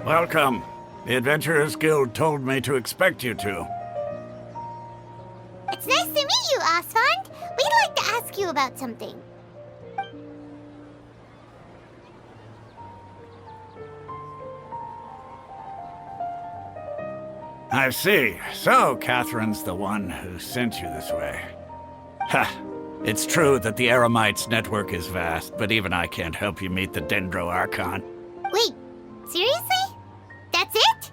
Welcome. The Adventurers Guild told me to expect you two. It's nice to meet you, Osfond. We'd like to ask you about something. I see. So, Catherine's the one who sent you this way. Ha! It's true that the Eremites' network is vast, but even I can't help you meet the Dendro Archon. Wait, seriously? That's it?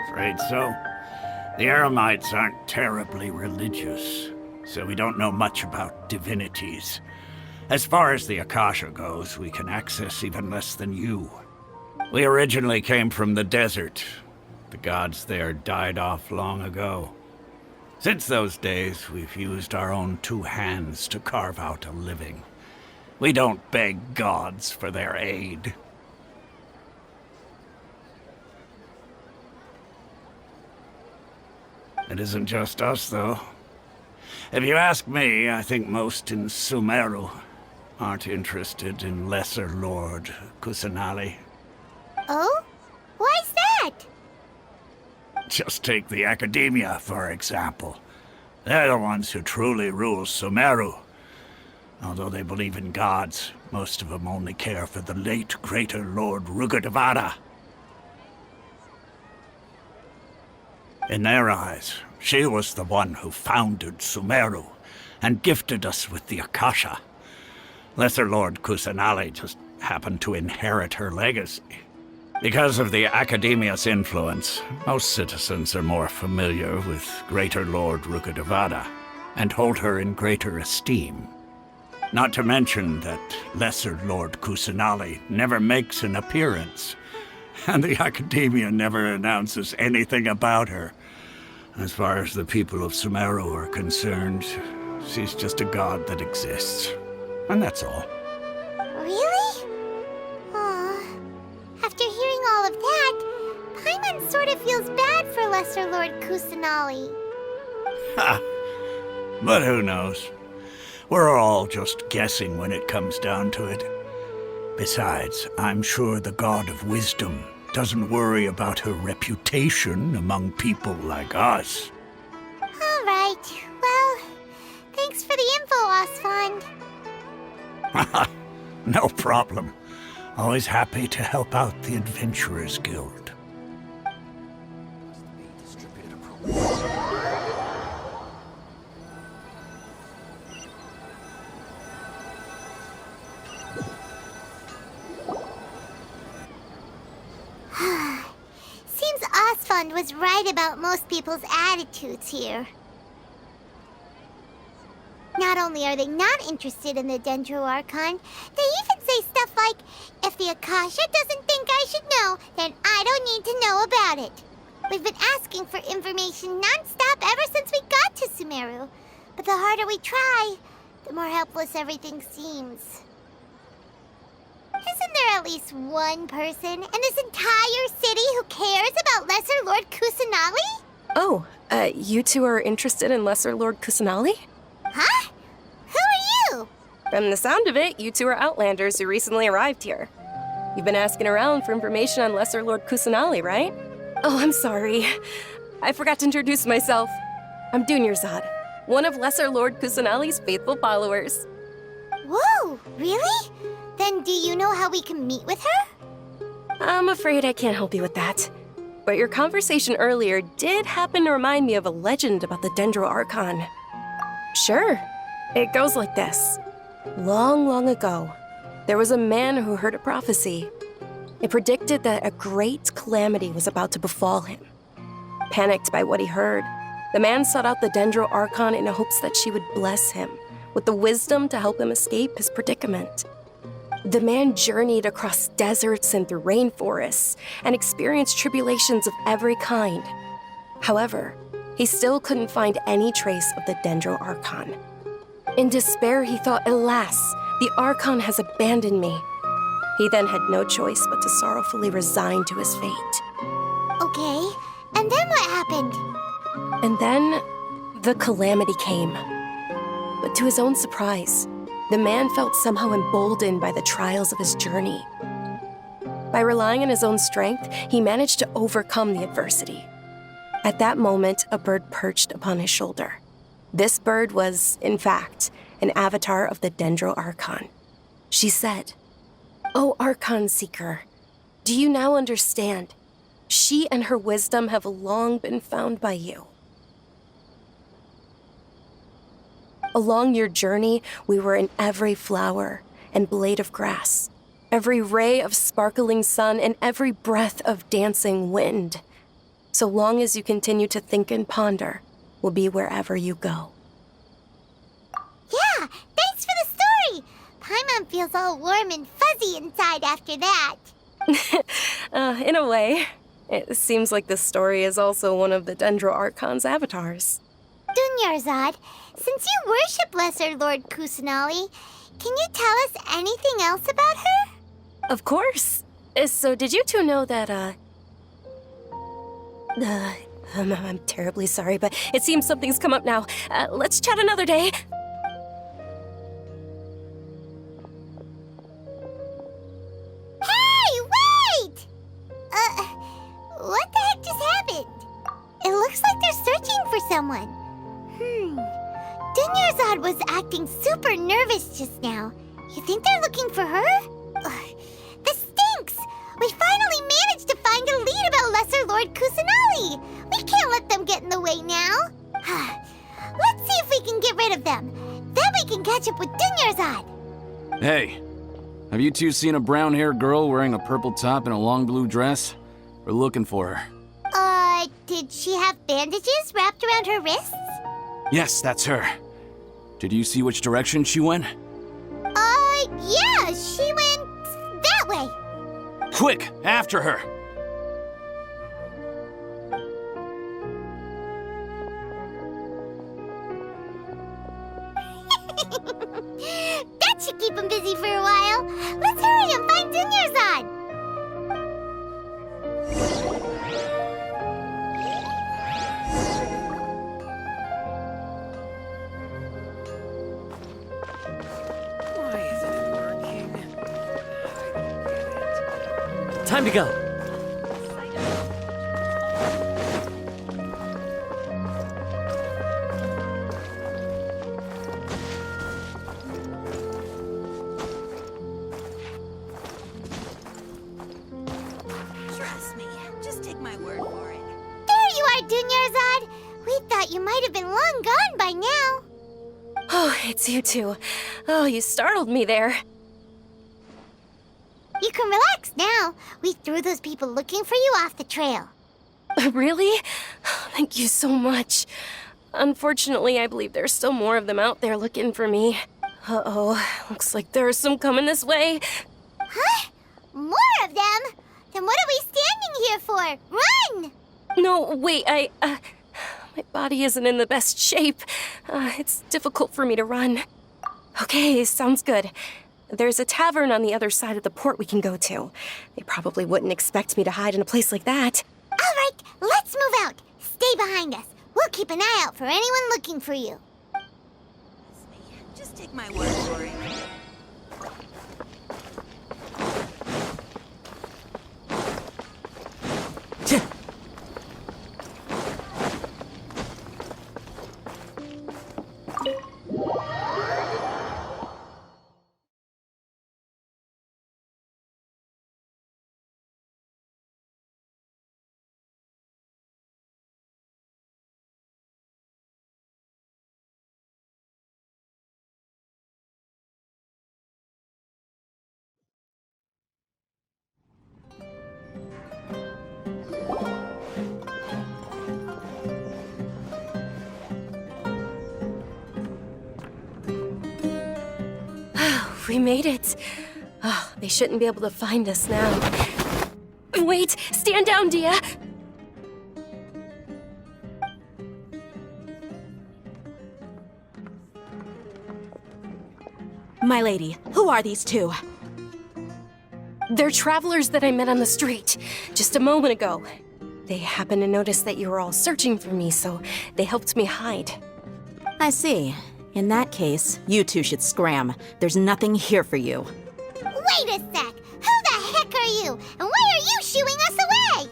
Afraid so. The Eremites aren't terribly religious, so we don't know much about divinities. As far as the Akasha goes, we can access even less than you. We originally came from the desert. The gods there died off long ago. Since those days, we've used our own two hands to carve out a living. We don't beg gods for their aid. It isn't just us, though. If you ask me, I think most in Sumeru aren't interested in Lesser Lord Kusanali. Oh? Why's that? Just take the Academia, for example. They're the ones who truly rule Sumeru. Although they believe in gods, most of them only care for the late Greater Lord Rugadavada. In their eyes, she was the one who founded Sumeru and gifted us with the Akasha. Lesser Lord Kusanali just happened to inherit her legacy. Because of the Academia's influence, most citizens are more familiar with Greater Lord Rugadavada and hold her in greater esteem. Not to mention that Lesser Lord Kusanali never makes an appearance, and the Academia never announces anything about her. As far as the people of Sumeru are concerned, she's just a god that exists. And that's all. Really? Aw. After hearing all of that, Paimon sort of feels bad for Lesser Lord Kusanali. Ha! But who knows? We're all just guessing when it comes down to it. Besides, I'm sure the God of Wisdom doesn't worry about her reputation among people like us. All right. Well, thanks for the info, Osfond. No problem. Always happy to help out the Adventurers Guild. Seems Osfond was right about most people's attitudes here. Not only are they not interested in the Dendro Archon, they even say stuff like, if the Akasha doesn't think I should know, then I don't need to know about it. We've been asking for information non-stop ever since we got to Sumeru. But the harder we try, the more helpless everything seems. Isn't there at least one person in this entire city who cares about Lesser Lord Kusanali? Oh, you two are interested in Lesser Lord Kusanali? Huh? Who are you? From the sound of it, you two are Outlanders who recently arrived here. You've been asking around for information on Lesser Lord Kusanali, right? Oh, I'm sorry. I forgot to introduce myself. I'm Dunyarzad, one of Lesser Lord Kusanali's faithful followers. Whoa, really? Then do you know how we can meet with her? I'm afraid I can't help you with that. But your conversation earlier did happen to remind me of a legend about the Dendro Archon. Sure. It goes like this. Long, long ago, there was a man who heard a prophecy. It predicted that a great calamity was about to befall him. Panicked by what he heard, the man sought out the Dendro Archon in hopes that she would bless him with the wisdom to help him escape his predicament. The man journeyed across deserts and through rainforests and experienced tribulations of every kind. However, he still couldn't find any trace of the Dendro Archon. In despair, he thought, alas, the Archon has abandoned me. He then had no choice but to sorrowfully resign to his fate. Okay, and then what happened? And then, the calamity came. But to his own surprise, the man felt somehow emboldened by the trials of his journey. By relying on his own strength, he managed to overcome the adversity. At that moment, a bird perched upon his shoulder. This bird was, in fact, an avatar of the Dendro Archon. She said, "O Archon Seeker, do you now understand? She and her wisdom have long been found by you. Along your journey, we were in every flower and blade of grass, every ray of sparkling sun, and every breath of dancing wind. So long as you continue to think and ponder, we'll be wherever you go." Yeah, thanks for the story. Paimon feels all warm and fuzzy inside after that. In a way. It seems like this story is also one of the Dendro Archon's avatars. Dunyarzad, since you worship Lesser Lord Kusanali, can you tell us anything else about her? Of course. So did you two know that, I'm terribly sorry, but it seems something's come up now. Let's chat another day. Hey, wait! What the heck just happened? It looks like they're searching for someone. Dunyarzad was acting super nervous just now. You think they're looking for her? This stinks! We finally managed to find a lead about Lesser Lord Kusanali! We can't let them get in the way now. Let's see if we can get rid of them. Then we can catch up with Dunyarzad. Hey, have you two seen a brown-haired girl wearing a purple top and a long blue dress? We're looking for her. Did she have bandages wrapped around her wrists? Yes, that's her. Did you see which direction she went? Yeah, she went that way. Quick, after her! That should keep him busy for a while. Let's hurry and find Dunyarzad. Why isn't it working? Time to go. Trust me, just take my word for it. There you are, Dunyarzad. We thought you might have been long gone by now. Oh, it's you two. Oh, you startled me there. You can relax now. We threw those people looking for you off the trail. Really? Thank you so much. Unfortunately, I believe there's still more of them out there looking for me. Uh-oh, looks like there's some coming this way. Huh? More of them? Then what are we standing here for? Run! No, wait, my body isn't in the best shape. It's difficult for me to run. Okay, sounds good. There's a tavern on the other side of the port we can go to. They probably wouldn't expect me to hide in a place like that. All right, let's move out. Stay behind us. We'll keep an eye out for anyone looking for you. Trust me, just take my word for it. We made it. Oh, they shouldn't be able to find us now. Wait, stand down, Dia. My lady, who are these two? They're travelers that I met on the street just a moment ago. They happened to notice that you were all searching for me, so they helped me hide. I see. In that case, you two should scram. There's nothing here for you. Wait a sec. Who the heck are are you? And why are you shooing us away?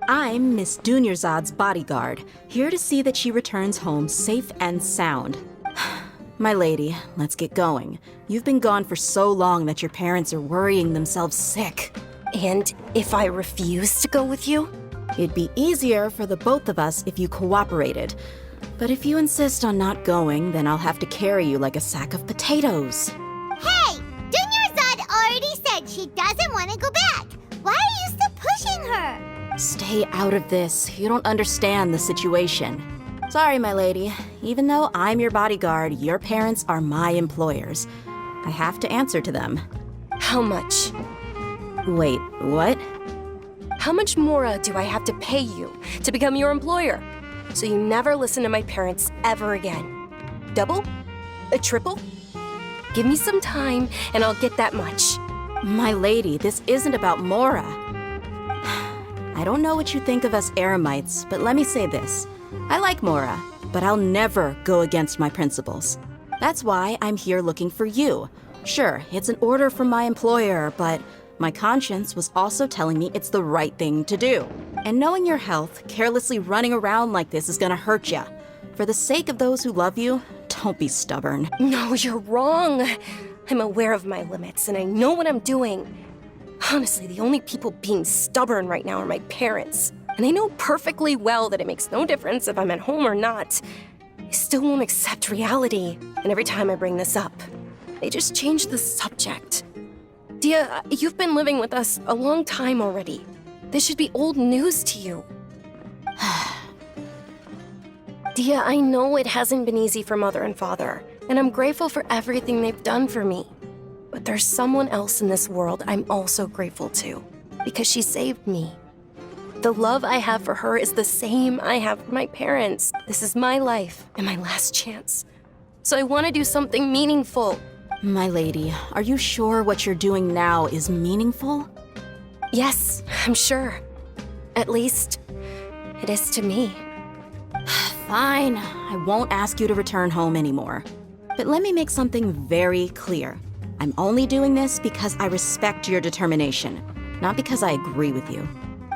I'm Miss Dunyarzad's bodyguard, here to see that she returns home safe and sound. My lady, let's get going. You've been gone for so long that your parents are worrying themselves sick. And if I refuse to go with you? It'd be easier for the both of us if you cooperated. But if you insist on not going, then I'll have to carry you like a sack of potatoes. Hey! Dunyarzad already said she doesn't want to go back. Why are you still pushing her? Stay out of this. You don't understand the situation. Sorry, my lady. Even though I'm your bodyguard, your parents are my employers. I have to answer to them. How much? Wait, what? How much more do I have to pay you to become your employer? So you never listen to my parents ever again. Double? A triple? Give me some time and I'll get that much. My lady, this isn't about Mora. I don't know what you think of us Eremites, but let me say this. I like Mora, but I'll never go against my principles. That's why I'm here looking for you. Sure, it's an order from my employer, but my conscience was also telling me it's the right thing to do. And knowing your health, carelessly running around like this is gonna hurt ya. For the sake of those who love you, don't be stubborn. No, you're wrong. I'm aware of my limits and I know what I'm doing. Honestly, the only people being stubborn right now are my parents. And I know perfectly well that it makes no difference if I'm at home or not. They still won't accept reality. And every time I bring this up, they just change the subject. Dia, you've been living with us a long time already. This should be old news to you. Dia, I know it hasn't been easy for Mother and Father, and I'm grateful for everything they've done for me. But there's someone else in this world I'm also grateful to, because she saved me. The love I have for her is the same I have for my parents. This is my life and my last chance. So I want to do something meaningful. My lady, are you sure what you're doing now is meaningful? Yes, I'm sure. At least, it is to me. Fine, I won't ask you to return home anymore. But let me make something very clear. I'm only doing this because I respect your determination, not because I agree with you.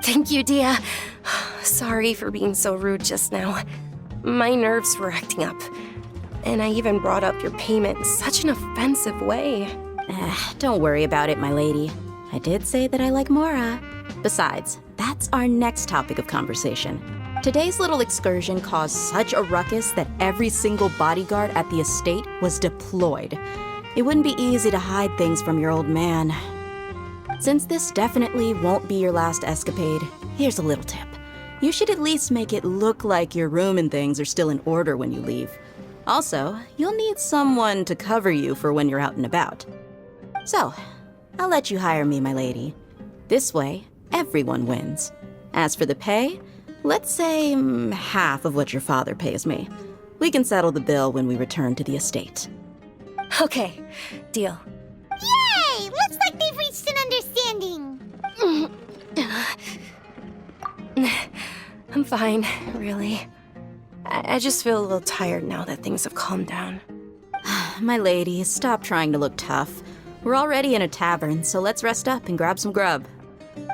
Thank you, Dia. Sorry for being so rude just now. My nerves were acting up. And I even brought up your payment in such an offensive way. Don't worry about it, my lady. I did say that I like Mora. Besides, that's our next topic of conversation. Today's little excursion caused such a ruckus that every single bodyguard at the estate was deployed. It wouldn't be easy to hide things from your old man. Since this definitely won't be your last escapade, here's a little tip. You should at least make it look like your room and things are still in order when you leave. Also, you'll need someone to cover you for when you're out and about. So, I'll let you hire me, my lady. This way, everyone wins. As for the pay, let's say half of what your father pays me. We can settle the bill when we return to the estate. Okay, deal. Yay! Looks like they've reached an understanding. I'm fine, really. I just feel a little tired now that things have calmed down. My lady, stop trying to look tough. We're already in a tavern, so let's rest up and grab some grub.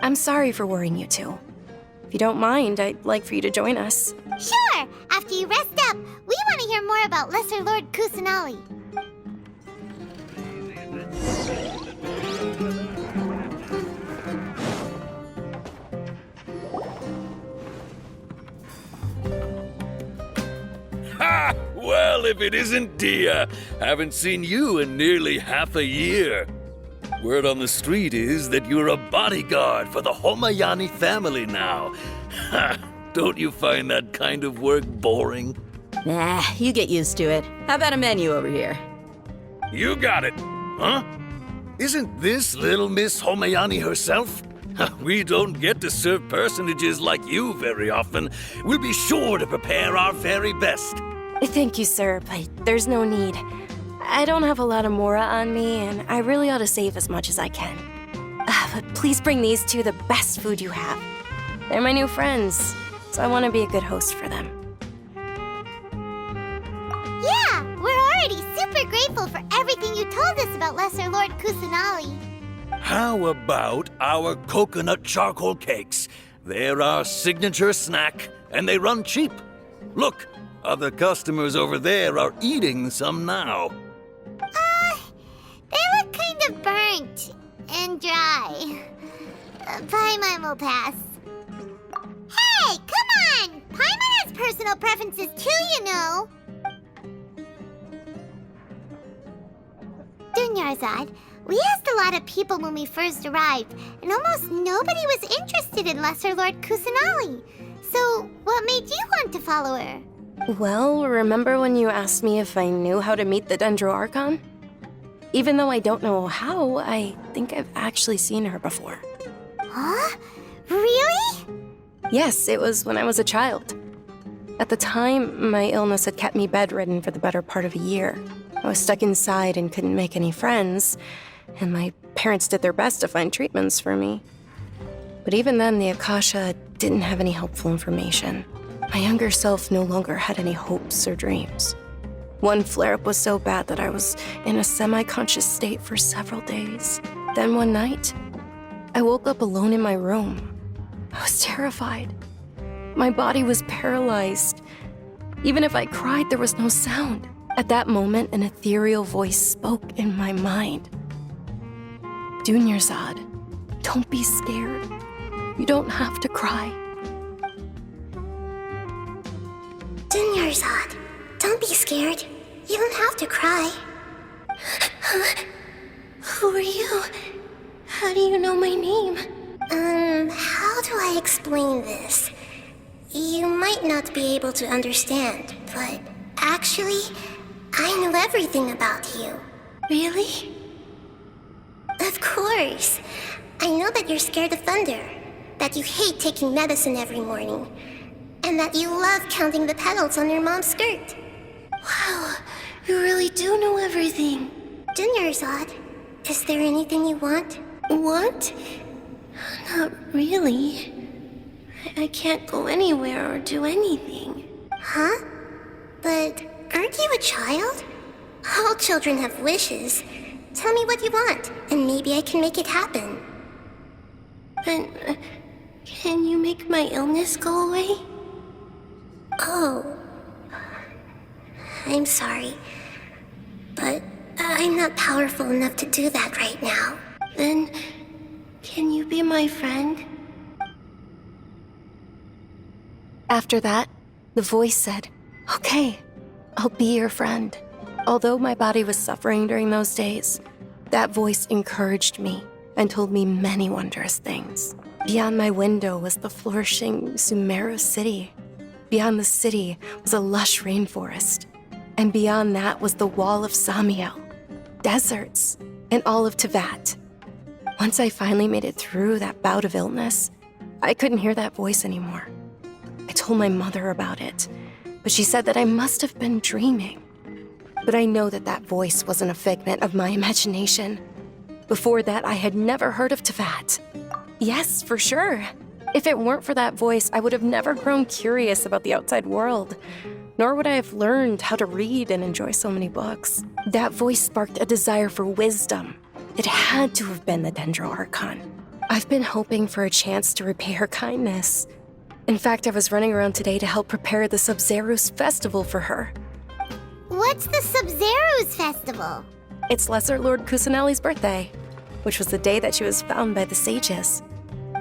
I'm sorry for worrying you two. If you don't mind, I'd like for you to join us. Sure! After you rest up, we want to hear more about Lesser Lord Kusanali. Ha! Well, if it isn't Dia, haven't seen you in nearly half a year. Word on the street is that you're a bodyguard for the Homayani family now. Ha! Don't you find that kind of work boring? Nah, you get used to it. How about a menu over here? You got it, huh? Isn't this little Miss Homayani herself? We don't get to serve personages like you very often. We'll be sure to prepare our very best. Thank you, sir, but there's no need. I don't have a lot of Mora on me, and I really ought to save as much as I can. But please bring these two the best food you have. They're my new friends, so I want to be a good host for them. Yeah, we're already super grateful for everything you told us about Lesser Lord Kusanali. How about our coconut charcoal cakes? They're our signature snack, and they run cheap. Look, other customers over there are eating some now. They look kind of burnt and dry. Paimon will pass. Hey, come on! Paimon has personal preferences too, you know. Dunyarzad, we asked a lot of people when we first arrived, and almost nobody was interested in Lesser Lord Kusanali. So, what made you want to follow her? Well, remember when you asked me if I knew how to meet the Dendro Archon? Even though I don't know how, I think I've actually seen her before. Huh? Really? Yes, it was when I was a child. At the time, my illness had kept me bedridden for the better part of a year. I was stuck inside and couldn't make any friends, and my parents did their best to find treatments for me. But even then, the Akasha didn't have any helpful information. My younger self no longer had any hopes or dreams. One flare-up was so bad that I was in a semi-conscious state for several days. Then one night, I woke up alone in my room. I was terrified. My body was paralyzed. Even if I cried, there was no sound. At that moment, an ethereal voice spoke in my mind. Dunyarzad, don't be scared. You don't have to cry. Dunyarzad, don't be scared. You don't have to cry. Who are you? How do you know my name? How do I explain this? You might not be able to understand, but actually, I know everything about you. Really? Of course. I know that you're scared of thunder, that you hate taking medicine every morning, and that you love counting the petals on your mom's skirt. Wow, you really do know everything. Dunyarzad, is there anything you want? Want? Not really. I can't go anywhere or do anything. Huh? But aren't you a child? All children have wishes. Tell me what you want, and maybe I can make it happen. But can you make my illness go away? Oh. I'm sorry. But I'm not powerful enough to do that right now. Then, can you be my friend? After that, the voice said, "Okay, I'll be your friend." Although my body was suffering during those days, that voice encouraged me and told me many wondrous things. Beyond my window was the flourishing Sumeru city. Beyond the city was a lush rainforest. And beyond that was the wall of Samiel, deserts, and all of Tevat. Once I finally made it through that bout of illness, I couldn't hear that voice anymore. I told my mother about it, but she said that I must have been dreaming. But I know that that voice wasn't a figment of my imagination. Before that, I had never heard of Tevat. Yes, for sure. If it weren't for that voice, I would have never grown curious about the outside world, nor would I have learned how to read and enjoy so many books. That voice sparked a desire for wisdom. It had to have been the Dendro Archon. I've been hoping for a chance to repay her kindness. In fact, I was running around today to help prepare the Sub-Zerus festival for her. What's the Sub-Zerus festival? It's Lesser Lord Kusanali's birthday, which was the day that she was found by the sages.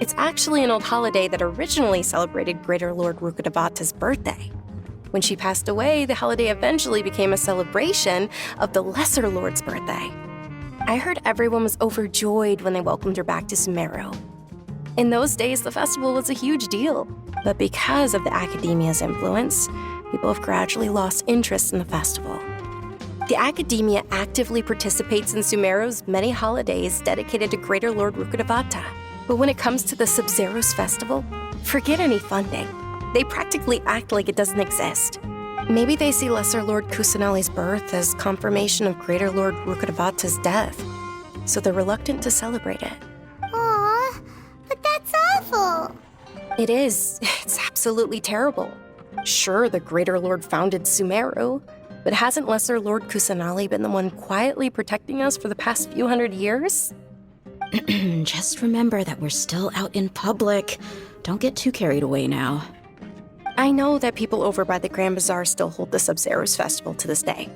It's actually an old holiday that originally celebrated Greater Lord Rukkhadevata's birthday. When she passed away, the holiday eventually became a celebration of the Lesser Lord's birthday. I heard everyone was overjoyed when they welcomed her back to Sumeru. In those days, the festival was a huge deal, but because of the academia's influence, people have gradually lost interest in the festival. The academia actively participates in Sumeru's many holidays dedicated to Greater Lord Rukkhadevata. But when it comes to the Sub-Zerus festival, forget any funding. They practically act like it doesn't exist. Maybe they see Lesser Lord Kusanali's birth as confirmation of Greater Lord Rukkhadevata's death, so they're reluctant to celebrate it. Aw, but that's awful. It is. It's absolutely terrible. Sure, the Greater Lord founded Sumeru, but hasn't Lesser Lord Kusanali been the one quietly protecting us for the past few hundred years? Just remember that we're still out in public. Don't get too carried away now. I know that people over by the Grand Bazaar still hold the Sub-Zero's festival to this day.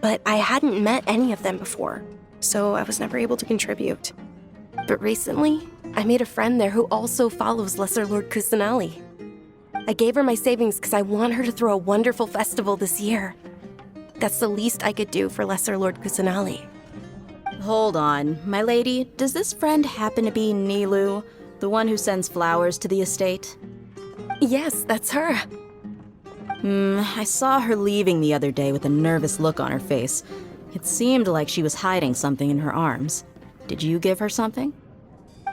But I hadn't met any of them before, so I was never able to contribute. But recently, I made a friend there who also follows Lesser Lord Kusanali. I gave her my savings because I want her to throw a wonderful festival this year. That's the least I could do for Lesser Lord Kusanali. Hold on, my lady. Does this friend happen to be Nilu, the one who sends flowers to the estate? Yes, that's her. I saw her leaving the other day with a nervous look on her face. It seemed like she was hiding something in her arms. Did you give her something?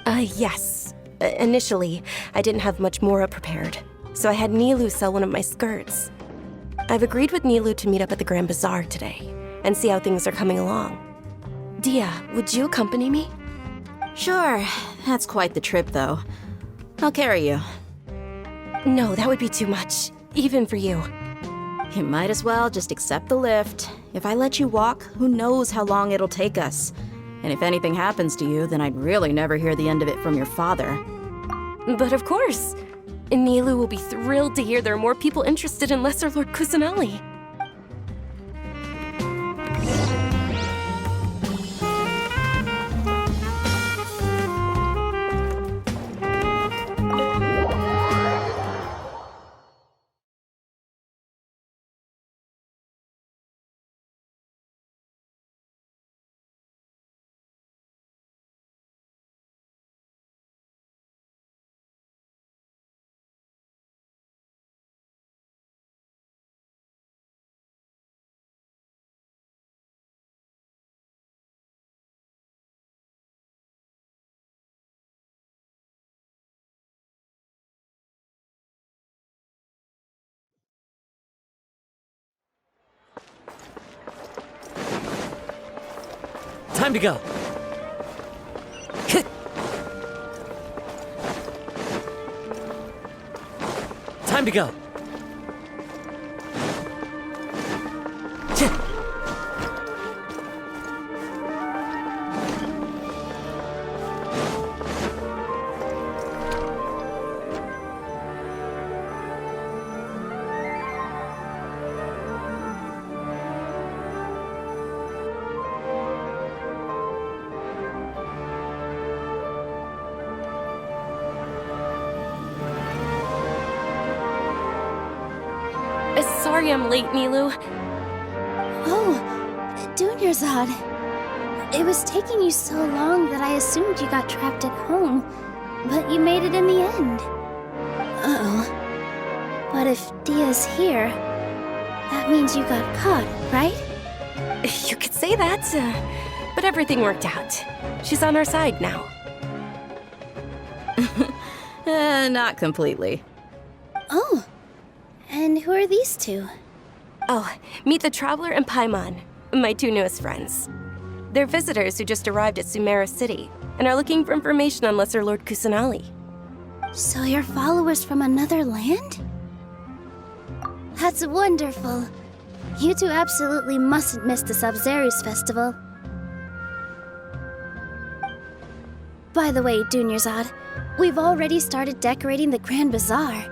Yes. Initially, I didn't have much Mora prepared, so I had Nilu sell one of my skirts. I've agreed with Nilu to meet up at the Grand Bazaar today and see how things are coming along. Dia, would you accompany me? Sure. That's quite the trip, though. I'll carry you. No, that would be too much, even for you. You might as well just accept the lift. If I let you walk, who knows how long it'll take us. And if anything happens to you, then I'd really never hear the end of it from your father. But of course. Nilu will be thrilled to hear there are more people interested in Lesser Lord Kusanali. Time to go. Time to go. Sorry I'm late, Nilu. Oh, Dunyarzad. It was taking you so long that I assumed you got trapped at home, but you made it in the end. Uh-oh. But if Dia's here, that means you got caught, right? You could say that, but everything worked out. She's on our side now. Not completely. Oh, and who are these two? Oh, meet the Traveler and Paimon, my two newest friends. They're visitors who just arrived at Sumeru City and are looking for information on Lesser Lord Kusanali. So you're followers from another land? That's wonderful. You two absolutely mustn't miss the Sub-Zero's festival. By the way, Dunyarzad, we've already started decorating the Grand Bazaar.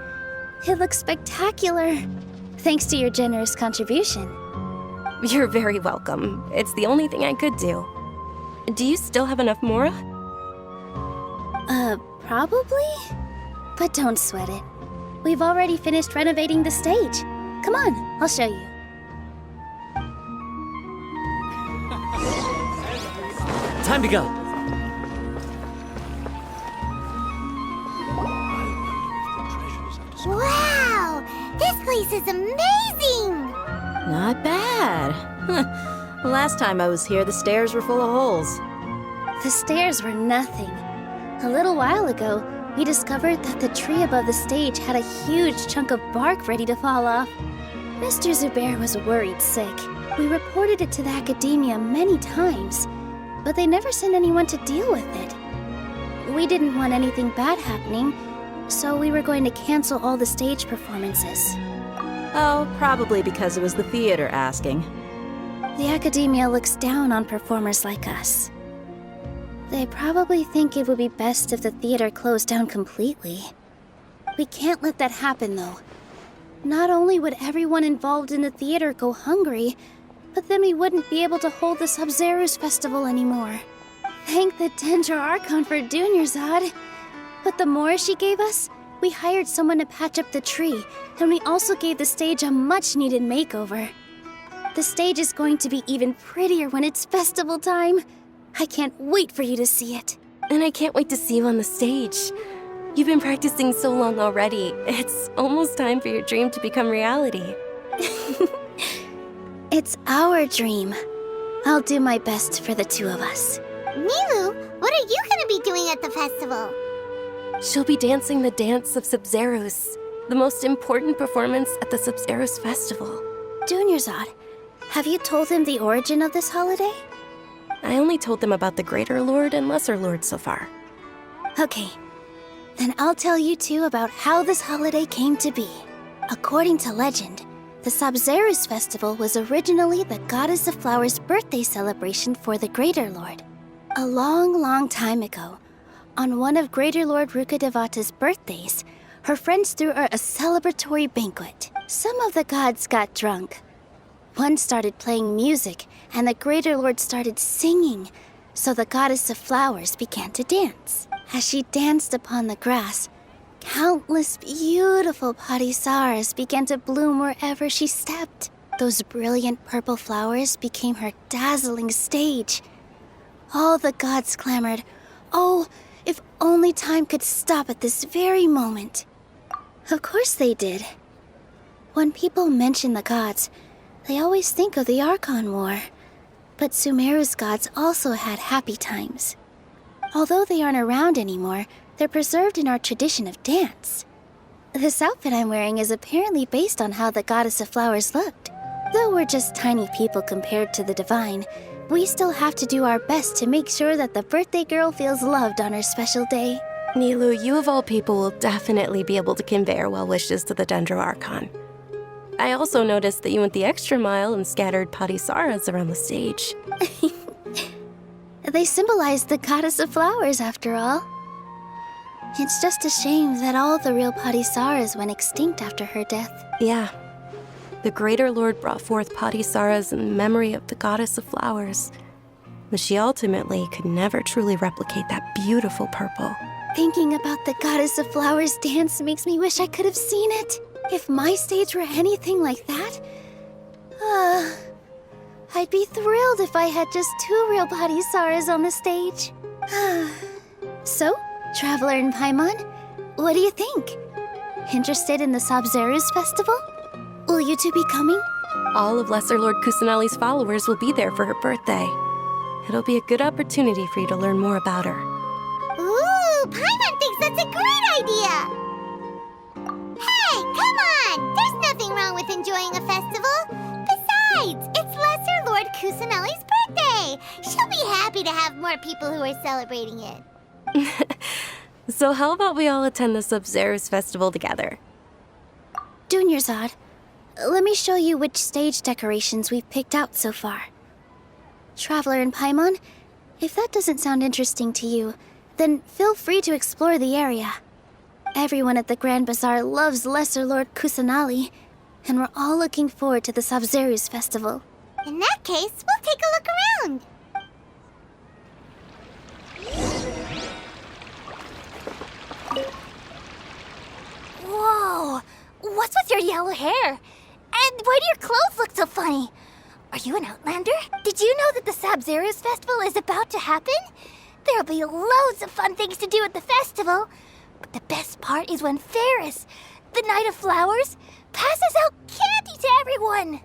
It looks spectacular, thanks to your generous contribution. You're very welcome. It's the only thing I could do. Do you still have enough Mora? Probably? But don't sweat it. We've already finished renovating the stage. Come on, I'll show you. Time to go. Wow! This place is amazing! Not bad. Last time I was here, the stairs were full of holes. The stairs were nothing. A little while ago, we discovered that the tree above the stage had a huge chunk of bark ready to fall off. Mr. Zubair was worried sick. We reported it to the academia many times, but they never sent anyone to deal with it. We didn't want anything bad happening, so we were going to cancel all the stage performances. Oh, probably because it was the theater asking. The academia looks down on performers like us. They probably think it would be best if the theater closed down completely. We can't let that happen, though. Not only would everyone involved in the theater go hungry, but then we wouldn't be able to hold the Sub-Zero's festival anymore. Thank the Dendro Archon for Dunyarzad. But the more she gave us, we hired someone to patch up the tree, and we also gave the stage a much-needed makeover. The stage is going to be even prettier when it's festival time. I can't wait for you to see it. And I can't wait to see you on the stage. You've been practicing so long already. It's almost time for your dream to become reality. It's our dream. I'll do my best for the two of us. Milu, what are you gonna be doing at the festival? She'll be dancing the dance of Sub-Zeros, the most important performance at the Sub-Zeros festival. Dunyarzad, have you told him the origin of this holiday? I only told them about the Greater Lord and Lesser Lord so far. Okay, then I'll tell you two about how this holiday came to be. According to legend, the Sub-Zeros festival was originally the Goddess of Flowers' birthday celebration for the Greater Lord. A long, long time ago, on one of Greater Lord Rukkhadevata's birthdays, her friends threw her a celebratory banquet. Some of the gods got drunk. One started playing music, and the Greater Lord started singing, so the Goddess of Flowers began to dance. As she danced upon the grass, countless beautiful parisaras began to bloom wherever she stepped. Those brilliant purple flowers became her dazzling stage. All the gods clamored, "Oh, if only time could stop at this very moment." Of course they did. When people mention the gods, they always think of the Archon War. But Sumeru's gods also had happy times. Although they aren't around anymore, they're preserved in our tradition of dance. This outfit I'm wearing is apparently based on how the Goddess of Flowers looked. Though we're just tiny people compared to the divine, we still have to do our best to make sure that the birthday girl feels loved on her special day. Nilu, you of all people will definitely be able to convey our well wishes to the Dendro Archon. I also noticed that you went the extra mile and scattered parisaras around the stage. They symbolize the Goddess of Flowers, after all. It's just a shame that all the real parisaras went extinct after her death. Yeah. The Greater Lord brought forth parisaras in memory of the Goddess of Flowers, but she ultimately could never truly replicate that beautiful purple. Thinking about the Goddess of Flowers dance makes me wish I could have seen it. If my stage were anything like that, I'd be thrilled if I had just two real parisaras on the stage. So, Traveler and Paimon, what do you think? Interested in the Sub-Zeros festival? Will you two be coming? All of Lesser Lord Kusanali's followers will be there for her birthday. It'll be a good opportunity for you to learn more about her. Ooh, Paimon thinks that's a great idea! Hey, come on! There's nothing wrong with enjoying a festival. Besides, it's Lesser Lord Kusanali's birthday. She'll be happy to have more people who are celebrating it. So how about we all attend the Sub-Zeros festival together? Dunyarzad, let me show you which stage decorations we've picked out so far. Traveler and Paimon, if that doesn't sound interesting to you, then feel free to explore the area. Everyone at the Grand Bazaar loves Lesser Lord Kusanali, and we're all looking forward to the Sub-Zeros festival. In that case, we'll take a look around. Whoa! What's with your yellow hair? And why do your clothes look so funny? Are you an Outlander? Did you know that the Sub-Zeros festival is about to happen? There'll be loads of fun things to do at the festival. But the best part is when Ferris, the Knight of Flowers, passes out candy to everyone.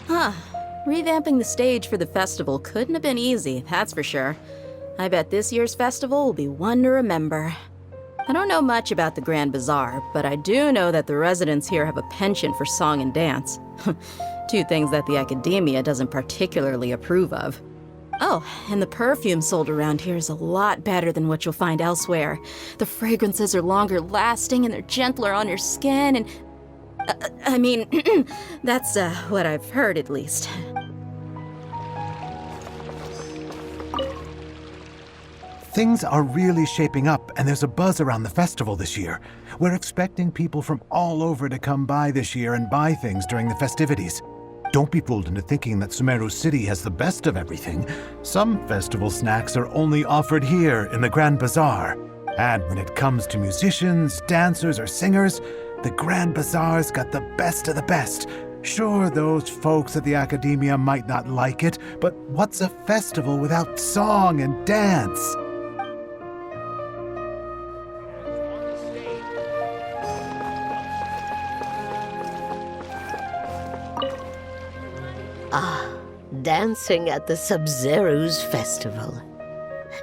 Huh. Revamping the stage for the festival couldn't have been easy, that's for sure. I bet this year's festival will be one to remember. I don't know much about the Grand Bazaar, but I do know that the residents here have a penchant for song and dance. Two things that the academia doesn't particularly approve of. Oh, and the perfume sold around here is a lot better than what you'll find elsewhere. The fragrances are longer lasting and they're gentler on your skin, and I mean, that's what I've heard at least. Things are really shaping up, and there's a buzz around the festival this year. We're expecting people from all over to come by this year and buy things during the festivities. Don't be fooled into thinking that Sumeru City has the best of everything. Some festival snacks are only offered here in the Grand Bazaar. And when it comes to musicians, dancers, or singers, the Grand Bazaar's got the best of the best. Sure, those folks at the Academia might not like it, but what's a festival without song and dance? Dancing at the Sub-Zero's festival.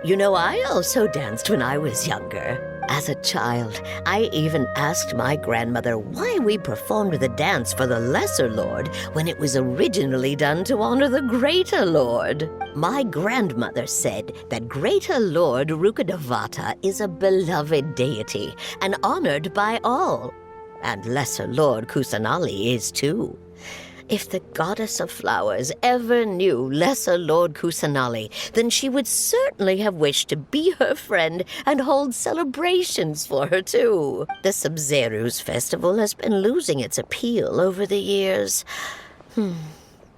You know, I also danced when I was younger. As a child, I even asked my grandmother why we performed the dance for the Lesser Lord when it was originally done to honor the Greater Lord. My grandmother said that Greater Lord Rukkhadevata is a beloved deity and honored by all. And Lesser Lord Kusanali is too. If the goddess of flowers ever knew Lesser Lord Kusanali, then she would certainly have wished to be her friend and hold celebrations for her, too. The Sub-Zero's festival has been losing its appeal over the years.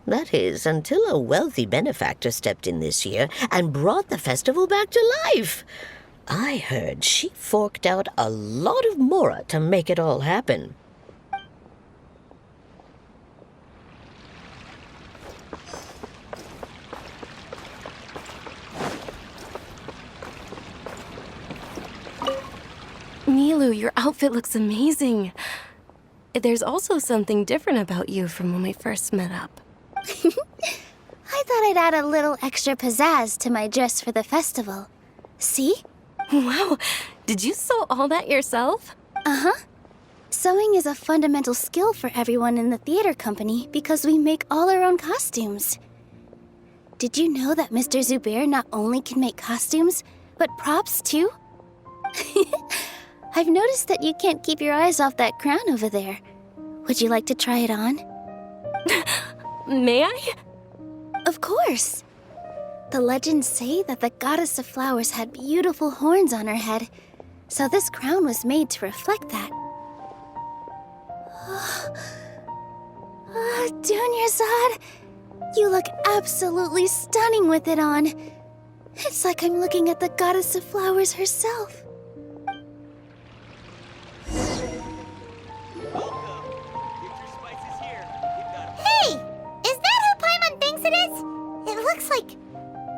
That is, until a wealthy benefactor stepped in this year and brought the festival back to life. I heard she forked out a lot of mora to make it all happen. Nilu, your outfit looks amazing. There's also something different about you from when we first met up. I thought I'd add a little extra pizzazz to my dress for the festival. See? Wow, did you sew all that yourself? Uh-huh. Sewing is a fundamental skill for everyone in the theater company because we make all our own costumes. Did you know that Mr. Zubair not only can make costumes, but props too? I've noticed that you can't keep your eyes off that crown over there. Would you like to try it on? May I? Of course. The legends say that the goddess of flowers had beautiful horns on her head, so this crown was made to reflect that. Dunyarzad, you look absolutely stunning with it on. It's like I'm looking at the goddess of flowers herself. Hey! Is that who Paimon thinks it is? It looks like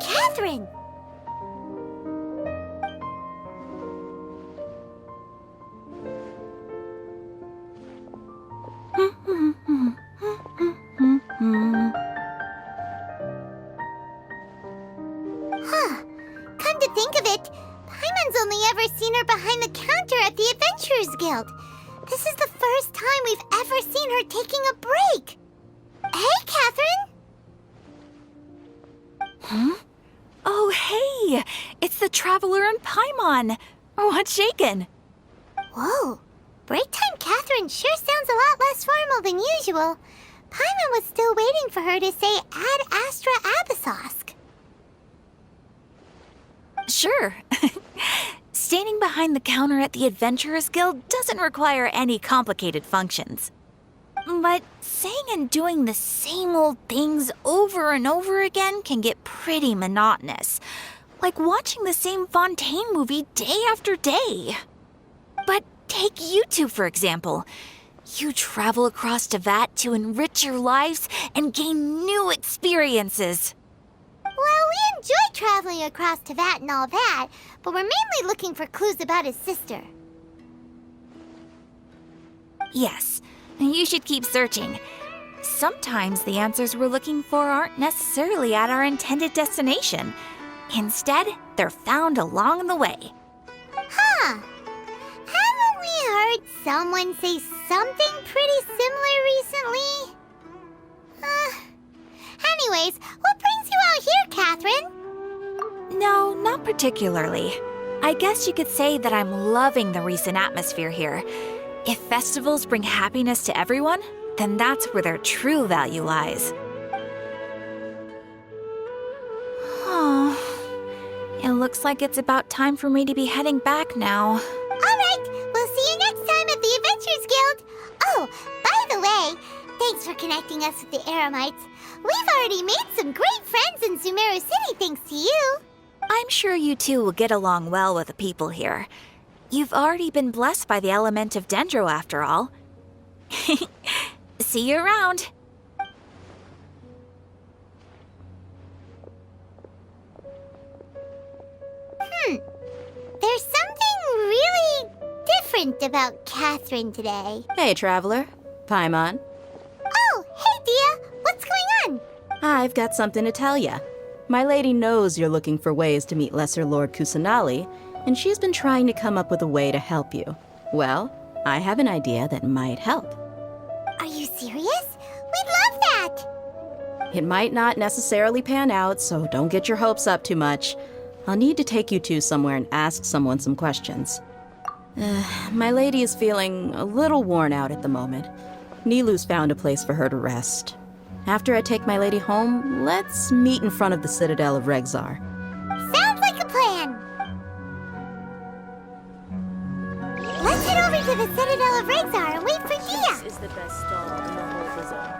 Catherine. Come to think of it, Paimon's only ever seen her behind the counter at the Adventurers Guild. This is the first time we've ever seen her taking a break. Hey, Catherine! Oh, hey! It's the Traveler and Paimon! What's shaken? Whoa, break time Catherine sure sounds a lot less formal than usual. Paimon was still waiting for her to say Ad Astra Abyssosk. Sure. Standing behind the counter at the Adventurers Guild doesn't require any complicated functions. But saying and doing the same old things over and over again can get pretty monotonous. Like watching the same Fontaine movie day after day. But take you two, for example. You travel across Tevat to enrich your lives and gain new experiences. Well, we enjoy traveling across Tevat and all that, but we're mainly looking for clues about his sister. Yes, you should keep searching. Sometimes the answers we're looking for aren't necessarily at our intended destination. Instead, they're found along the way. Huh. Haven't we heard someone say something pretty similar recently? Anyways, what brings you out here, Catherine? No, not particularly. I guess you could say that I'm loving the recent atmosphere here. If festivals bring happiness to everyone, then that's where their true value lies. Oh, it looks like it's about time for me to be heading back now. All right, we'll see you next time at the Adventurers Guild. Oh, by the way, thanks for connecting us with the Eremites. We've already made some great friends in Sumeru City thanks to you. I'm sure you two will get along well with the people here. You've already been blessed by the element of Dendro after all. See you around. There's something really different about Catherine today. Hey, traveler. Paimon. Oh, hey, Dia. What's going on? I've got something to tell ya. My lady knows you're looking for ways to meet Lesser Lord Kusanali, and she's been trying to come up with a way to help you. Well, I have an idea that might help. Are you serious? We'd love that. It might not necessarily pan out, so don't get your hopes up too much. I'll need to take you two somewhere and ask someone some questions. My lady is feeling a little worn out at the moment. Nilu's found a place for her to rest. After I take my lady home, let's meet in front of the Citadel of Regzar. Sounds like a plan. Let's head over to the Citadel of Regzar and wait for Dia. This is the best stall in the whole bazaar.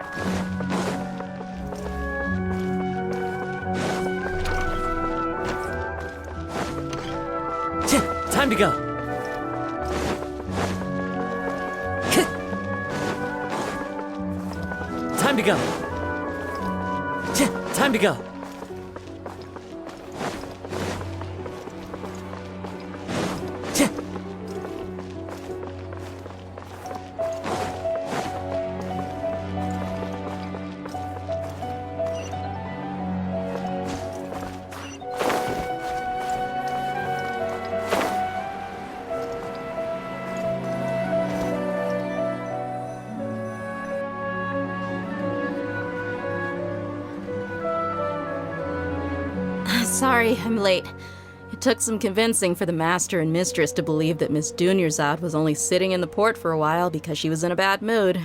Time to go. Time to go. Time to go. Sorry, I'm late. It took some convincing for the master and mistress to believe that Miss Dunyarzad was only sitting in the port for a while because she was in a bad mood.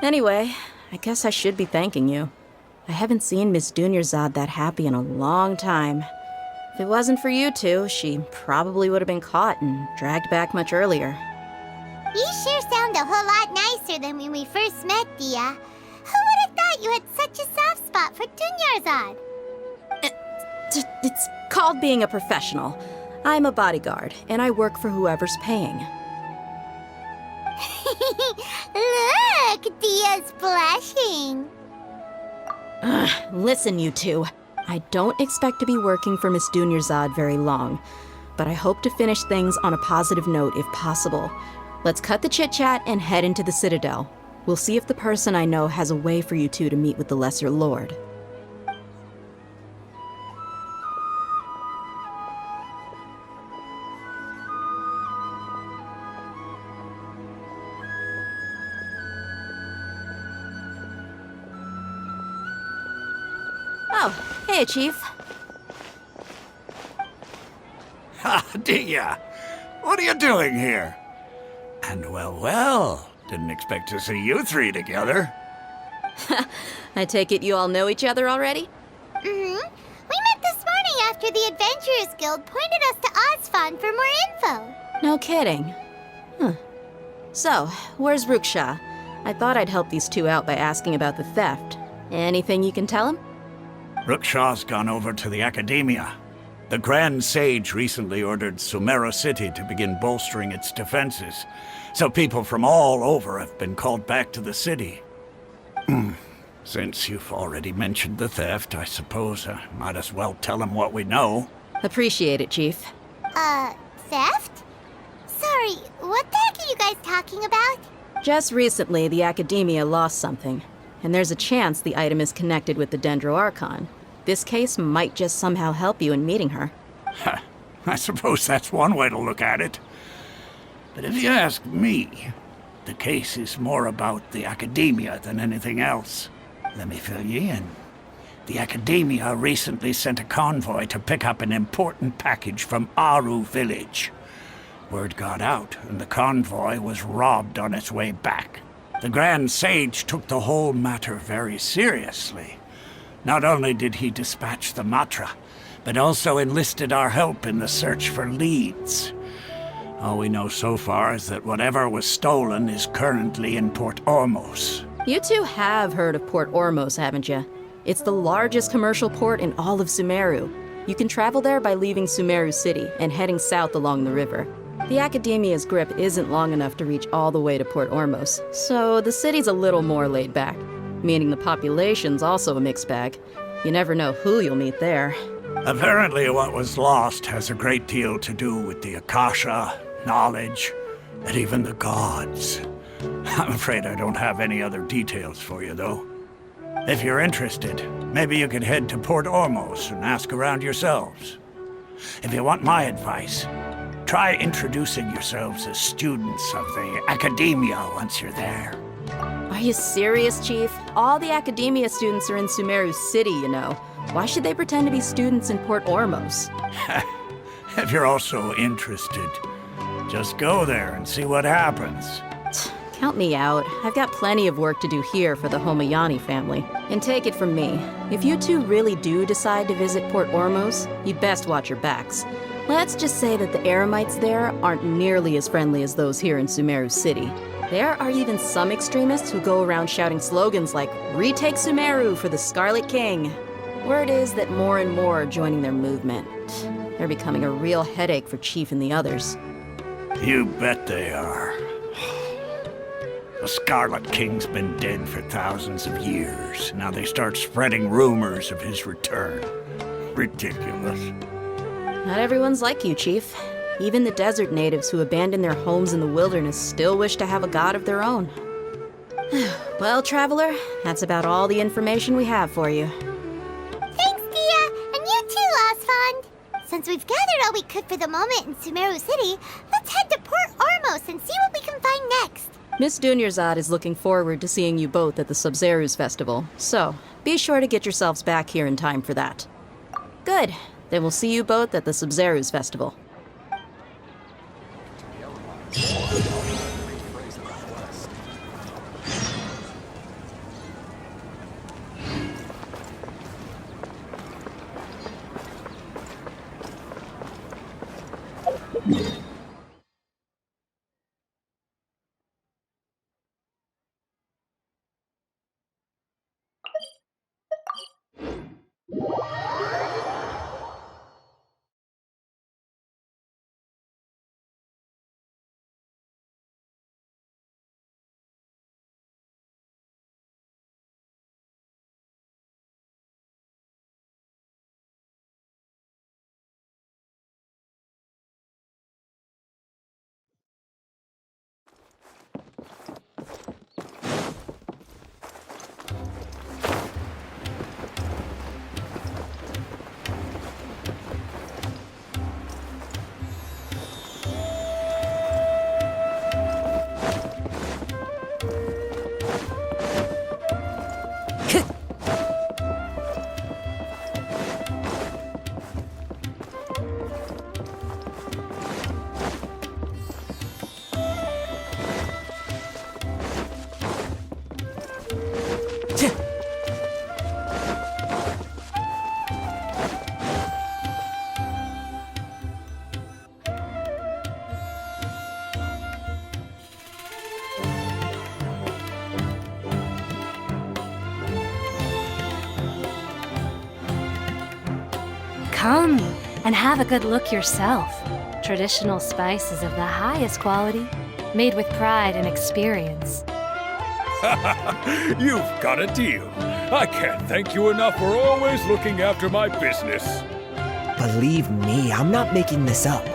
Anyway, I guess I should be thanking you. I haven't seen Miss Dunyarzad that happy in a long time. If it wasn't for you two, she probably would have been caught and dragged back much earlier. You sure sound a whole lot nicer than when we first met, Dia. Who would have thought you had such a soft spot for Dunyarzad? It's called being a professional. I'm a bodyguard, and I work for whoever's paying. Look, Dia's blushing. Listen, you two. I don't expect to be working for Miss Dunyarzad very long, but I hope to finish things on a positive note if possible. Let's cut the chit-chat and head into the Citadel. We'll see if the person I know has a way for you two to meet with the Lesser Lord. Oh, hey, Chief. Ha, Dia! What are you doing here? And well, didn't expect to see you three together. I take it you all know each other already? Mm-hmm. We met this morning after the Adventurers Guild pointed us to Ozfon for more info. No kidding. Huh. So, where's Ruksha? I thought I'd help these two out by asking about the theft. Anything you can tell him? Rukshaw's gone over to the Academia. The Grand Sage recently ordered Sumeru City to begin bolstering its defenses, so people from all over have been called back to the city. Since you've already mentioned the theft, I suppose I might as well tell him what we know. Appreciate it, Chief. Theft? Sorry, what the heck are you guys talking about? Just recently, the Academia lost something, and there's a chance the item is connected with the Dendro Archon. This case might just somehow help you in meeting her. I suppose that's one way to look at it. But if you ask me, the case is more about the Academia than anything else. Let me fill you in. The Academia recently sent a convoy to pick up an important package from Aru village. Word got out, and the convoy was robbed on its way back. The Grand Sage took the whole matter very seriously. Not only did he dispatch the Matra, but also enlisted our help in the search for leads. All we know so far is that whatever was stolen is currently in Port Ormos. You two have heard of Port Ormos, haven't you? It's the largest commercial port in all of Sumeru. You can travel there by leaving Sumeru City and heading south along the river. The Academia's grip isn't long enough to reach all the way to Port Ormos, so the city's a little more laid back, meaning the population's also a mixed bag. You never know who you'll meet there. Apparently what was lost has a great deal to do with the Akasha, knowledge, and even the gods. I'm afraid I don't have any other details for you, though. If you're interested, maybe you could head to Port Ormos and ask around yourselves. If you want my advice, try introducing yourselves as students of the Academia once you're there. Are you serious, Chief? All the Academia students are in Sumeru City, you know. Why should they pretend to be students in Port Ormos? If you're also interested, just go there and see what happens. Count me out. I've got plenty of work to do here for the Homayani family. And take it from me, if you two really do decide to visit Port Ormos, you'd best watch your backs. Let's just say that the Eremites there aren't nearly as friendly as those here in Sumeru City. There are even some extremists who go around shouting slogans like, "Retake Sumeru for the Scarlet King." Word is that more and more are joining their movement. They're becoming a real headache for Chief and the others. You bet they are. The Scarlet King's been dead for thousands of years. Now they start spreading rumors of his return. Ridiculous. Not everyone's like you, Chief. Even the desert natives who abandoned their homes in the wilderness still wish to have a god of their own. Well, Traveler, that's about all the information we have for you. Thanks, Dia, and you too, Osfond. Since we've gathered all we could for the moment in Sumeru City, let's head to Port Ormos and see what we can find next. Miss Dunyarzad is looking forward to seeing you both at the Sub-Zerus Festival, so be sure to get yourselves back here in time for that. Good. Then we'll see you both at the Sub-Zerus Festival. Come and have a good look yourself. Traditional spices of the highest quality, made with pride and experience. You've got a deal. I can't thank you enough for always looking after my business. Believe me, I'm not making this up.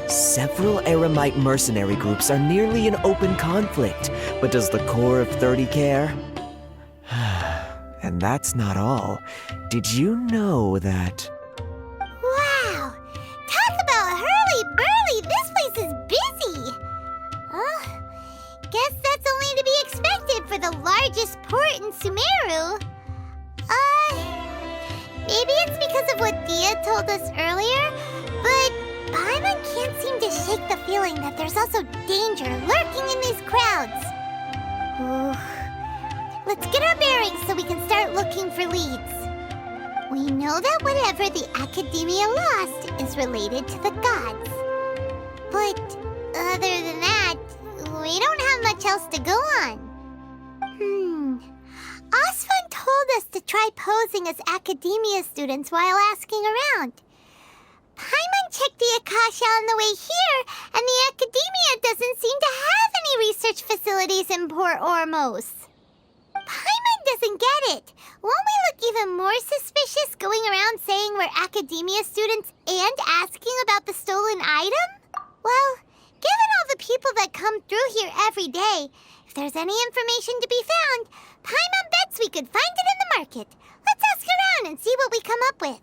Several Eremite mercenary groups are nearly in open conflict, but does the core of 30 care? And that's not all. Did you know that... Wow! Talk about hurly-burly! This place is busy! Guess that's only to be expected for the largest port in Sumeru. Maybe it's because of what Dia told us earlier, but Paimon can't seem to shake the feeling feeling that there's also danger lurking in these crowds. Ooh. Let's get our bearings so we can start looking for leads. We know that whatever the Academia lost is related to the gods. But other than that, we don't have much else to go on. Osfun told us to try posing as Academia students while asking around. Paimon checked the Akasha on the way here, and the Academia doesn't seem to have any research facilities in Port Ormos. Paimon doesn't get it. Won't we look even more suspicious going around saying we're Academia students and asking about the stolen item? Well, given all the people that come through here every day, if there's any information to be found, Paimon bets we could find it in the market. Let's ask around and see what we come up with.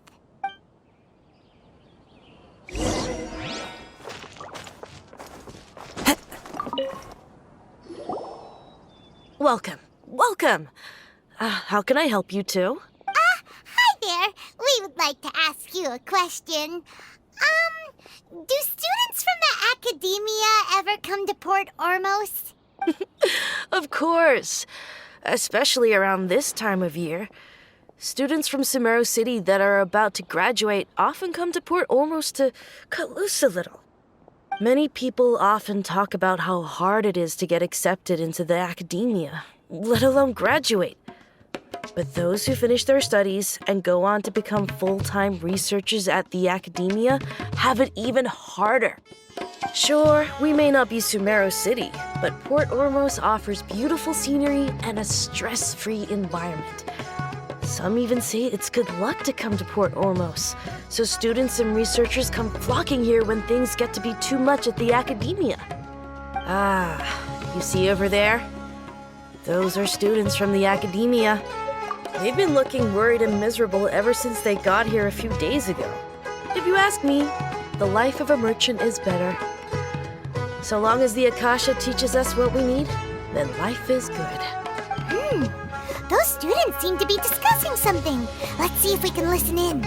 Welcome. How can I help you too? Hi there. We would like to ask you a question. Do students from the Academia ever come to Port Ormos? Of course. Especially around this time of year. Students from Sumeru City that are about to graduate often come to Port Ormos to cut loose a little. Many people often talk about how hard it is to get accepted into the Academia, let alone graduate. But those who finish their studies and go on to become full-time researchers at the Academia have it even harder. Sure, we may not be Sumeru City, but Port Ormos offers beautiful scenery and a stress-free environment. Some even say it's good luck to come to Port Ormos, so students and researchers come flocking here when things get to be too much at the Academia. You see over there? Those are students from the Academia. They've been looking worried and miserable ever since they got here a few days ago. If you ask me, the life of a merchant is better. So long as the Akasha teaches us what we need, then life is good. Those students seem to be discussing something. Let's see if we can listen in.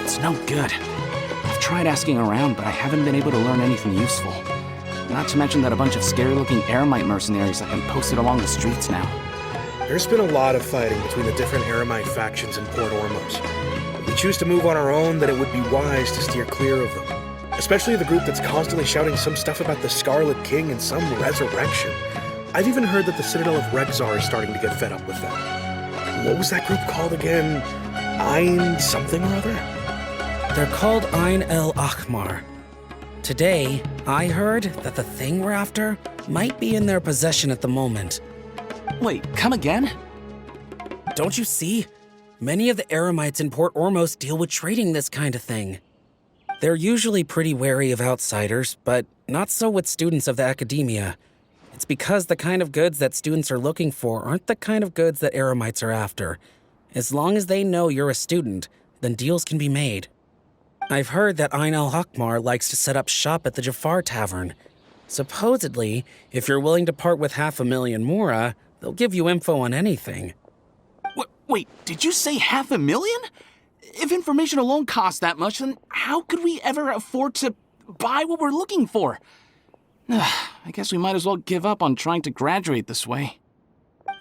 It's no good. I've tried asking around, but I haven't been able to learn anything useful. Not to mention that a bunch of scary-looking Eremite mercenaries have been posted along the streets now. There's been a lot of fighting between the different Eremite factions in Port Ormos. If we choose to move on our own, then it would be wise to steer clear of them. Especially the group that's constantly shouting some stuff about the Scarlet King and some resurrection. I've even heard that the Citadel of Rexar is starting to get fed up with them. What was that group called again? Ein something or other? They're called Ein el Ahmar. Today, I heard that the thing we're after might be in their possession at the moment. Wait, come again? Don't you see? Many of the Eremites in Port Ormos deal with trading this kind of thing. They're usually pretty wary of outsiders, but not so with students of the Academia. It's because the kind of goods that students are looking for aren't the kind of goods that Eremites are after. As long as they know you're a student, then deals can be made. I've heard that Ein al-Hakmar likes to set up shop at the Jafar Tavern. Supposedly, if you're willing to part with 500,000 mora, they'll give you info on anything. Wait, did you say 500,000? If information alone costs that much, then how could we ever afford to buy what we're looking for? I guess we might as well give up on trying to graduate this way.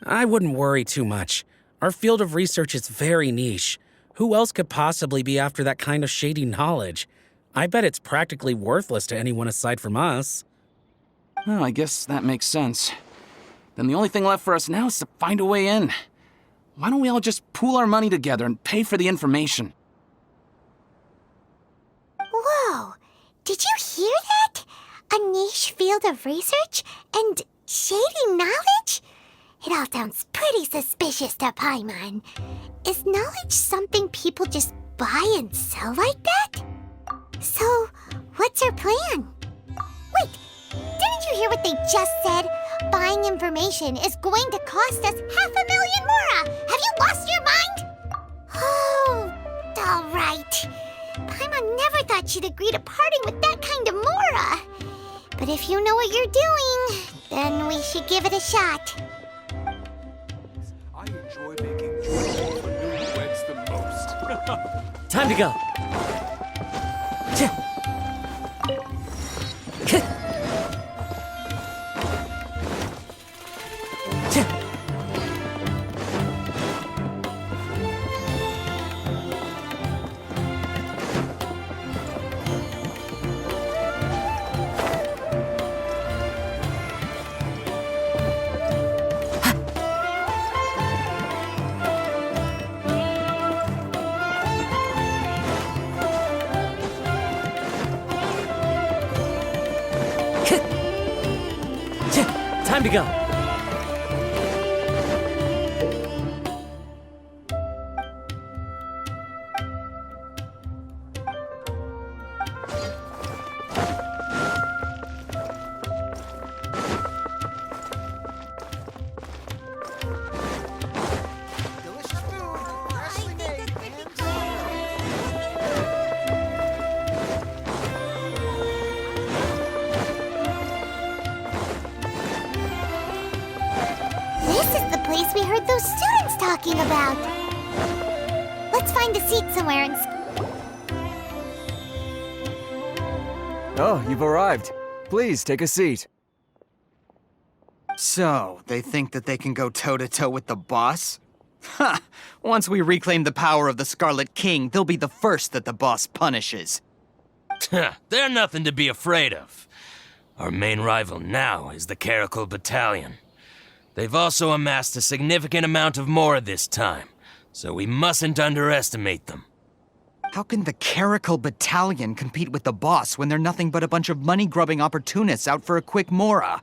I wouldn't worry too much. Our field of research is very niche. Who else could possibly be after that kind of shady knowledge? I bet it's practically worthless to anyone aside from us. Well, I guess that makes sense. Then the only thing left for us now is to find a way in. Why don't we all just pool our money together and pay for the information? Whoa! Did you hear that? A niche field of research and shady knowledge? It all sounds pretty suspicious to Paimon. Is knowledge something people just buy and sell like that? So, what's our plan? Wait, didn't you hear what they just said? Buying information is going to cost us 500,000 mora! Have you lost your mind? Oh, all right. Paimon never thought she'd agree to parting with that kind of mora. But if you know what you're doing, then we should give it a shot. I enjoy making Time to go. Time to go. We heard those students talking about. Let's find a seat somewhere and... Oh, you've arrived. Please, take a seat. So, they think that they can go toe-to-toe with the boss? Ha! Once we reclaim the power of the Scarlet King, they'll be the first that the boss punishes. They're nothing to be afraid of. Our main rival now is the Caracal Battalion. They've also amassed a significant amount of Mora this time, so we mustn't underestimate them. How can the Caracal Battalion compete with the boss when they're nothing but a bunch of money-grubbing opportunists out for a quick Mora?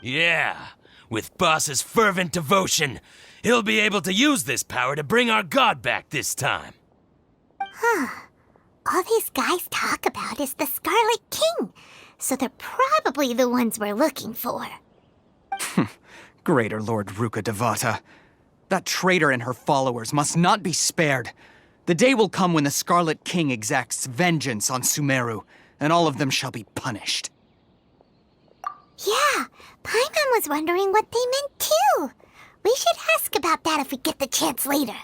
Yeah, with Boss's fervent devotion, he'll be able to use this power to bring our god back this time. Huh. All these guys talk about is the Scarlet King, so they're probably the ones we're looking for. Greater Lord Ruka Devata. That traitor and her followers must not be spared. The day will come when the Scarlet King exacts vengeance on Sumeru, and all of them shall be punished. Yeah, Paimon was wondering what they meant too. We should ask about that if we get the chance later.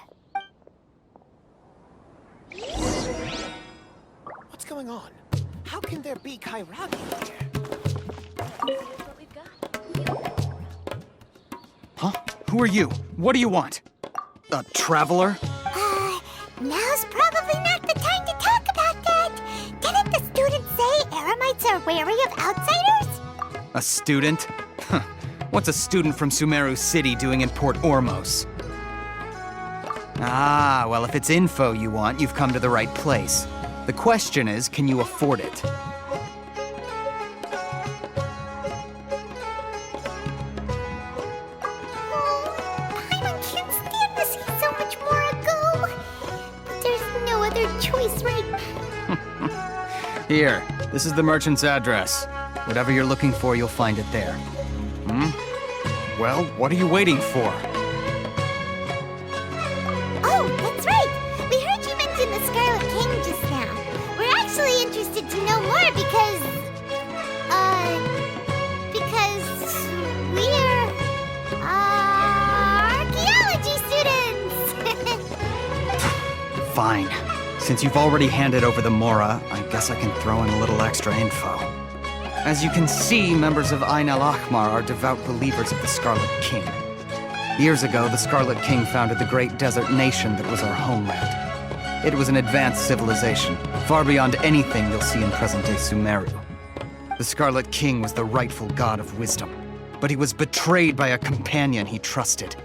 What's going on? How can there be Kairagi here? Huh? Who are you? What do you want? A traveler? Now's probably not the time to talk about that. Didn't the students say Eremites are wary of outsiders? A student? Huh. What's a student from Sumeru City doing in Port Ormos? Ah, well, if it's info you want, you've come to the right place. The question is, can you afford it? Here, this is the merchant's address. Whatever you're looking for, you'll find it there. Well, what are you waiting for? Oh, that's right! We heard you mention the Scarlet King just now. We're actually interested to know more because we're, archaeology students! Fine. Since you've already handed over the Mora, I guess I can throw in a little extra info. As you can see, members of Ain al-Ahmar are devout believers of the Scarlet King. Years ago, the Scarlet King founded the great desert nation that was our homeland. It was an advanced civilization, far beyond anything you'll see in present-day Sumeru. The Scarlet King was the rightful god of wisdom, but he was betrayed by a companion he trusted.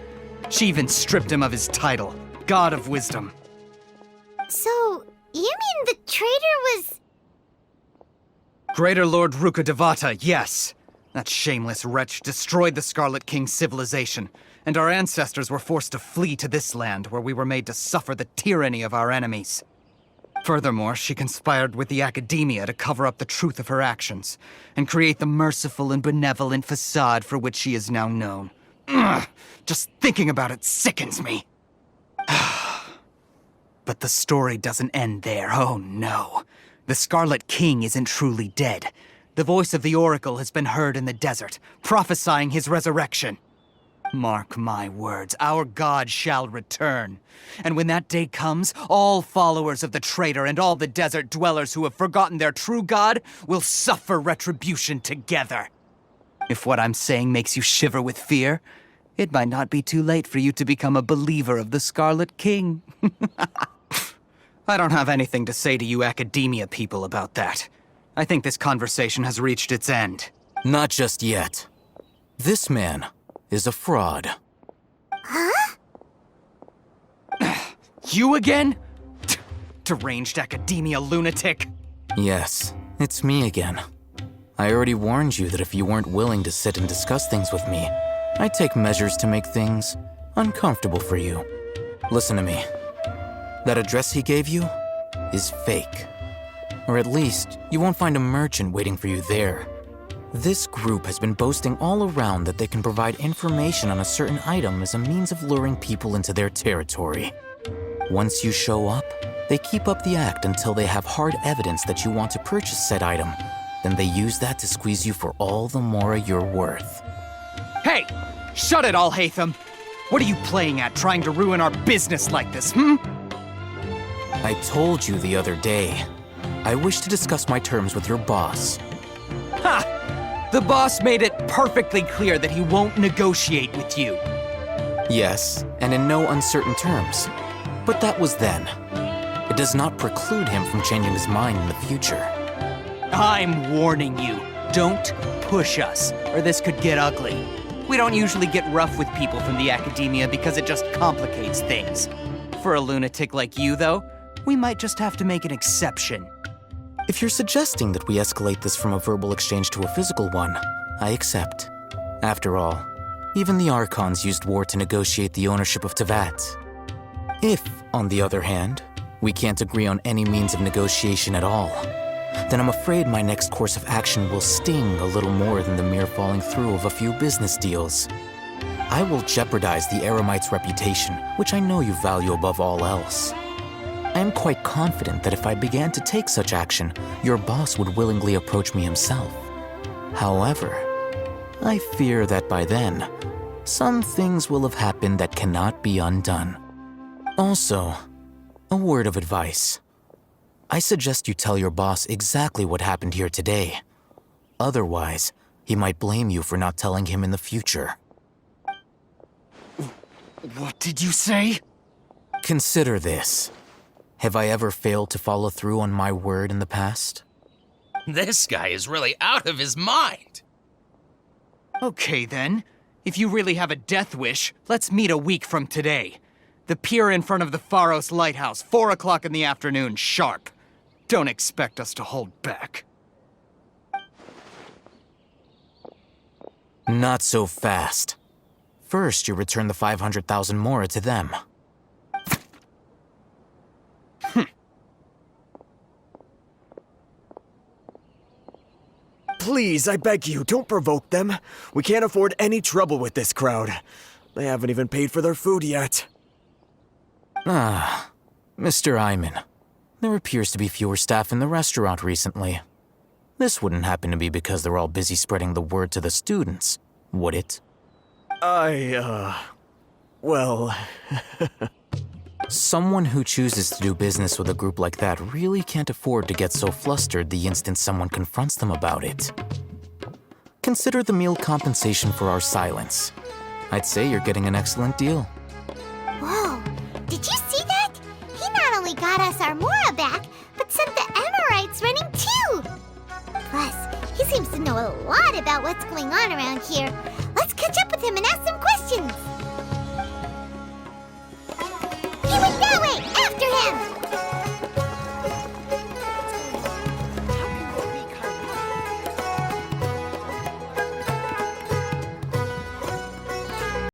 She even stripped him of his title, God of Wisdom. So, you mean the traitor was... Greater Lord Ruka Devata, yes. That shameless wretch destroyed the Scarlet King's civilization, and our ancestors were forced to flee to this land where we were made to suffer the tyranny of our enemies. Furthermore, she conspired with the academia to cover up the truth of her actions, and create the merciful and benevolent facade for which she is now known. Ugh, just thinking about it sickens me. But the story doesn't end there, oh no. The Scarlet King isn't truly dead. The voice of the Oracle has been heard in the desert, prophesying his resurrection. Mark my words, our god shall return. And when that day comes, all followers of the traitor and all the desert dwellers who have forgotten their true god will suffer retribution together. If what I'm saying makes you shiver with fear, it might not be too late for you to become a believer of the Scarlet King. I don't have anything to say to you academia people about that. I think this conversation has reached its end. Not just yet. This man is a fraud. Huh? You again? Deranged academia lunatic. Yes, it's me again. I already warned you that if you weren't willing to sit and discuss things with me, I'd take measures to make things uncomfortable for you. Listen to me. That address he gave you is fake. Or at least, you won't find a merchant waiting for you there. This group has been boasting all around that they can provide information on a certain item as a means of luring people into their territory. Once you show up, they keep up the act until they have hard evidence that you want to purchase said item. Then they use that to squeeze you for all the more you're worth. Hey! Shut it all, Hatham! What are you playing at, trying to ruin our business like this, I told you the other day. I wish to discuss my terms with your boss. Ha! The boss made it perfectly clear that he won't negotiate with you. Yes, and in no uncertain terms. But that was then. It does not preclude him from changing his mind in the future. I'm warning you. Don't push us, or this could get ugly. We don't usually get rough with people from the academia because it just complicates things. For a lunatic like you, though, we might just have to make an exception. If you're suggesting that we escalate this from a verbal exchange to a physical one, I accept. After all, even the archons used war to negotiate the ownership of Tevat. If, on the other hand, we can't agree on any means of negotiation at all, then I'm afraid my next course of action will sting a little more than the mere falling through of a few business deals. I will jeopardize the Eremite's reputation, which I know you value above all else. I am quite confident that if I began to take such action, your boss would willingly approach me himself. However, I fear that by then, some things will have happened that cannot be undone. Also, a word of advice. I suggest you tell your boss exactly what happened here today. Otherwise, he might blame you for not telling him in the future. What did you say? Consider this. Have I ever failed to follow through on my word in the past? This guy is really out of his mind. Okay then. If you really have a death wish, let's meet a week from today. The pier in front of the Pharos Lighthouse, 4 o'clock in the afternoon, sharp. Don't expect us to hold back. Not so fast. First, you return the 500,000 mora to them. Please, I beg you, don't provoke them. We can't afford any trouble with this crowd. They haven't even paid for their food yet. Ah, Mr. Iman. There appears to be fewer staff in the restaurant recently. This wouldn't happen to be because they're all busy spreading the word to the students, would it? Well... Someone who chooses to do business with a group like that really can't afford to get so flustered the instant someone confronts them about it. Consider the meal compensation for our silence. I'd say you're getting an excellent deal. Whoa, did you see that? He not only got us our Mora back, but sent the Amorites running too. Plus, he seems to know a lot about what's going on around here. Let's catch up with him and ask